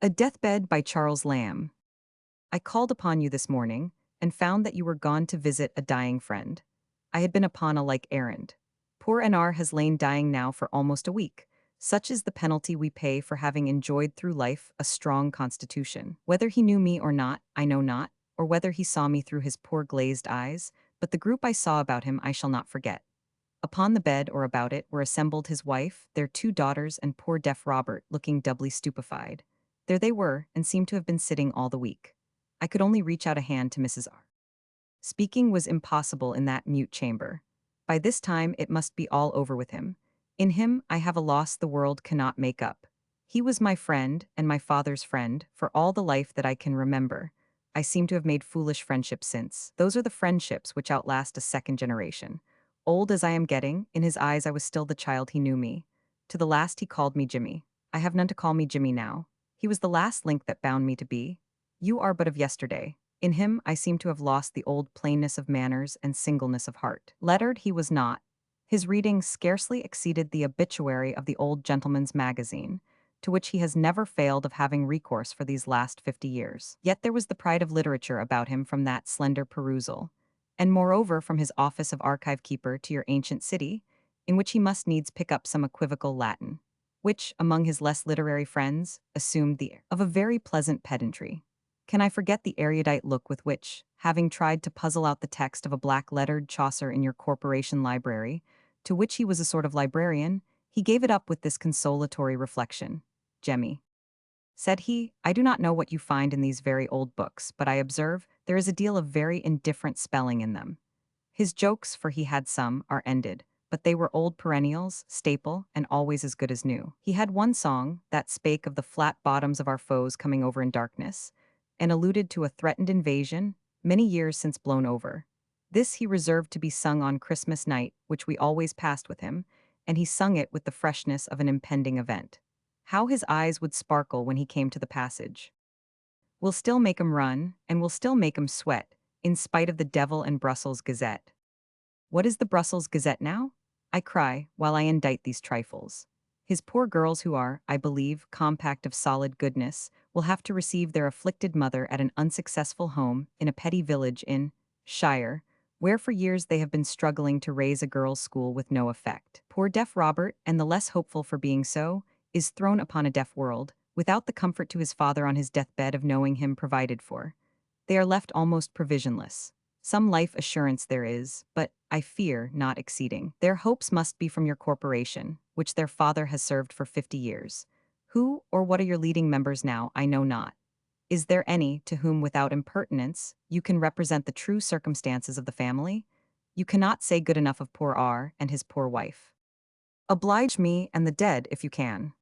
A Deathbed by Charles Lamb. I called upon you this morning, and found that you were gone to visit a dying friend. I had been upon a like errand. Poor NR has lain dying now for almost a week. Such is the penalty we pay for having enjoyed through life a strong constitution. Whether he knew me or not, I know not, or whether he saw me through his poor glazed eyes, but the group I saw about him I shall not forget. Upon the bed or about it were assembled his wife, their two daughters, and poor deaf Robert, looking doubly stupefied. There they were, and seemed to have been sitting all the week. I could only reach out a hand to Mrs. R. Speaking was impossible in that mute chamber. By this time it must be all over with him. In him I have a loss the world cannot make up. He was my friend, and my father's friend, for all the life that I can remember. I seem to have made foolish friendships since. Those are the friendships which outlast a second generation. Old as I am getting, in his eyes I was still the child he knew me. To the last he called me Jimmy. I have none to call me Jimmy now. He was the last link that bound me to be. You are but of yesterday. In him I seem to have lost the old plainness of manners and singleness of heart. Lettered he was not. His reading scarcely exceeded the obituary of the old gentleman's magazine, to which he has never failed of having recourse for these last 50 years. Yet there was the pride of literature about him from that slender perusal, and moreover from his office of archive keeper to your ancient city, in which he must needs pick up some equivocal Latin, which, among his less literary friends, assumed the air of a very pleasant pedantry. Can I forget the erudite look with which, having tried to puzzle out the text of a black-lettered Chaucer in your corporation library, to which he was a sort of librarian, he gave it up with this consolatory reflection. Jemmy, said he, I do not know what you find in these very old books, but I observe there is a deal of very indifferent spelling in them. His jokes, for he had some, are ended, but they were old perennials, staple, and always as good as new. He had one song that spake of the flat bottoms of our foes coming over in darkness, and alluded to a threatened invasion, many years since blown over. This he reserved to be sung on Christmas night, which we always passed with him, and he sung it with the freshness of an impending event. How his eyes would sparkle when he came to the passage. We'll still make 'em run, and we'll still make 'em sweat, in spite of the devil and Brussels Gazette. What is the Brussels Gazette now? I cry, while I indite these trifles. His poor girls who are, I believe, compact of solid goodness, will have to receive their afflicted mother at an unsuccessful home in a petty village in Shire, where for years they have been struggling to raise a girls' school with no effect. Poor deaf Robert, and the less hopeful for being so, is thrown upon a deaf world, without the comfort to his father on his deathbed of knowing him provided for. They are left almost provisionless. Some life assurance there is, but, I fear, not exceeding. Their hopes must be from your corporation, which their father has served for 50 years. Who or what are your leading members now, I know not. Is there any to whom, without impertinence, you can represent the true circumstances of the family? You cannot say good enough of poor R and his poor wife. Oblige me and the dead if you can.